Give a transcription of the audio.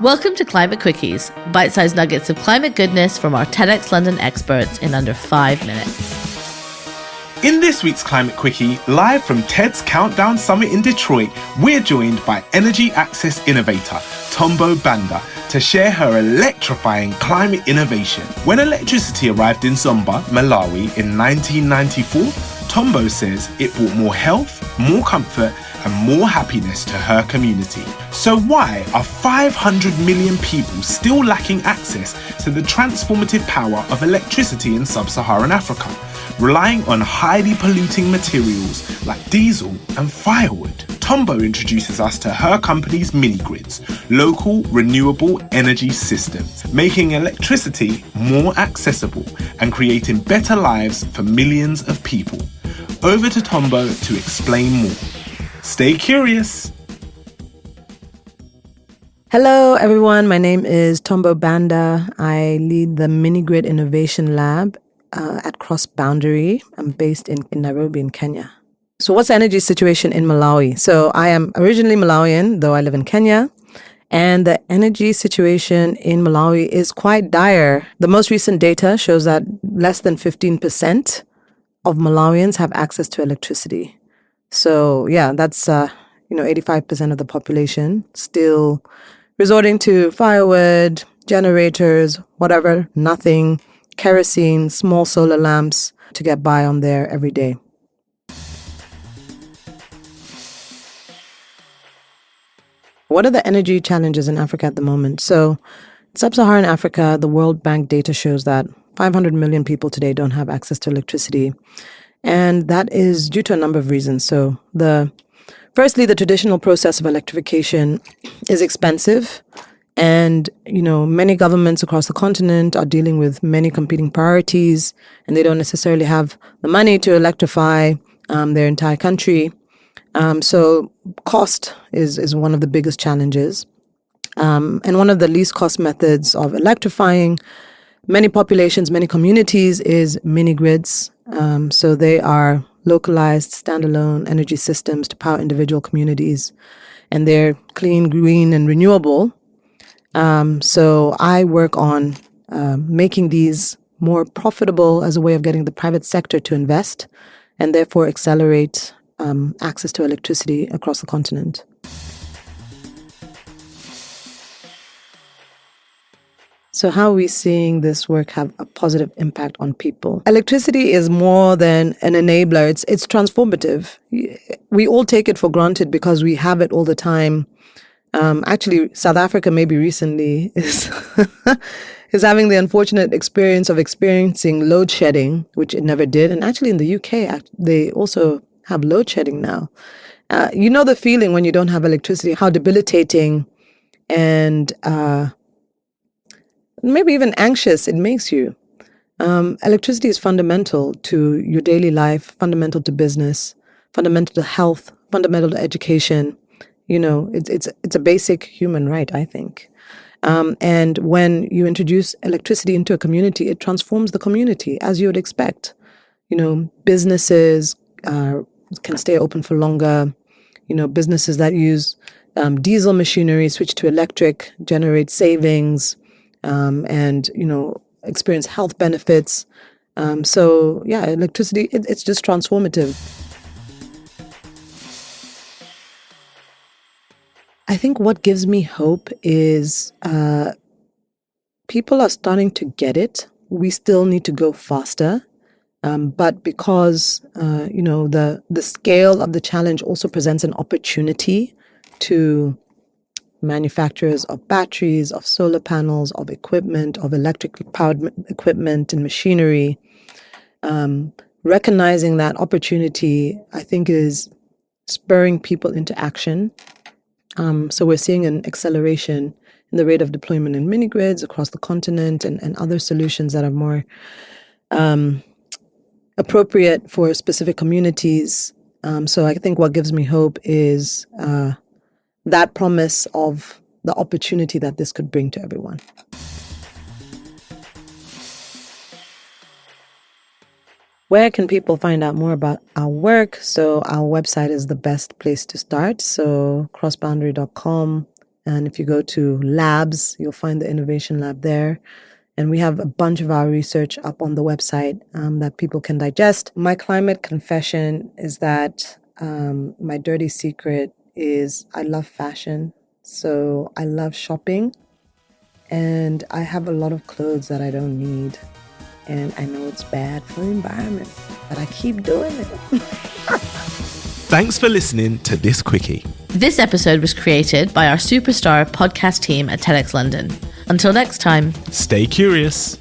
Welcome to Climate Quickies, bite-sized nuggets of climate goodness from our TEDxLondon experts in under 5 minutes. In this week's Climate Quickie, live from TED's Countdown Summit in Detroit, we're joined by energy access innovator Tombo Banda to share her electrifying climate innovation. When electricity arrived in Zomba, Malawi in 1994, Tombo says it brought more health, more comfort, and more happiness to her community. So why are 500 million people still lacking access to the transformative power of electricity in Sub-Saharan Africa, relying on highly polluting materials like diesel and firewood? Tombo introduces us to her company's mini-grids, local renewable energy systems, making electricity more accessible and creating better lives for millions of people. Over to Tombo to explain more. Stay curious. Hello, everyone. My name is Tombo Banda. I lead the Mini-Grid Innovation Lab at Cross Boundary. I'm based in Nairobi in Kenya. So what's the energy situation in Malawi? So I am originally Malawian, though I live in Kenya. And the energy situation in Malawi is quite dire. The most recent data shows that less than 15% of Malawians have access to electricity. So yeah, that's 85% of the population still resorting to firewood, generators, whatever, nothing, kerosene, small solar lamps to get by on there every day. What are the energy challenges in Africa at the moment? So Sub-Saharan Africa, the World Bank data shows that 500 million people today don't have access to electricity. And that is due to a number of reasons. So firstly, the traditional process of electrification is expensive. And, many governments across the continent are dealing with many competing priorities, and they don't necessarily have the money to electrify their entire country. So cost is one of the biggest challenges. And one of the least cost methods of electrifying many populations, many communities is mini-grids. So they are localized, standalone energy systems to power individual communities. And they're clean, green, and renewable. So I work on making these more profitable as a way of getting the private sector to invest and therefore accelerate access to electricity across the continent. So how are we seeing this work have a positive impact on people? Electricity is more than an enabler. It's transformative. We all take it for granted because we have it all the time. Actually, South Africa maybe recently is is having the unfortunate experience of experiencing load shedding, which it never did. And actually in the UK, they also have load shedding now. You know the feeling when you don't have electricity, how debilitating and maybe even anxious it makes you. Electricity is fundamental to your daily life, fundamental to business, fundamental to health, fundamental to education. It's a basic human right, I think. And when you introduce electricity into a community, it transforms the community, as you would expect. Businesses can stay open for longer. Businesses that use diesel machinery switch to electric, generate savings, and experience health benefits. So yeah, electricity, it's just transformative. I think what gives me hope is people are starting to get it. We still need to go faster. But because, the scale of the challenge also presents an opportunity to manufacturers of batteries, of solar panels, of equipment, of electrically powered equipment and machinery. Recognizing that opportunity, I think, is spurring people into action. So we're seeing an acceleration in the rate of deployment in mini-grids across the continent and other solutions that are more appropriate for specific communities. So I think what gives me hope is that promise of the opportunity that this could bring to everyone. Where can people find out more about our work? So our website is the best place to start. So crossboundary.com, And if you go to labs, you'll find the innovation lab there. And we have a bunch of our research up on the website that people can digest. My climate confession is that my dirty secret is I love fashion. So I love shopping. And I have a lot of clothes that I don't need. And I know it's bad for the environment, but I keep doing it. Thanks for listening to this quickie. This episode was created by our superstar podcast team at TEDxLondon. Until next time, Stay curious.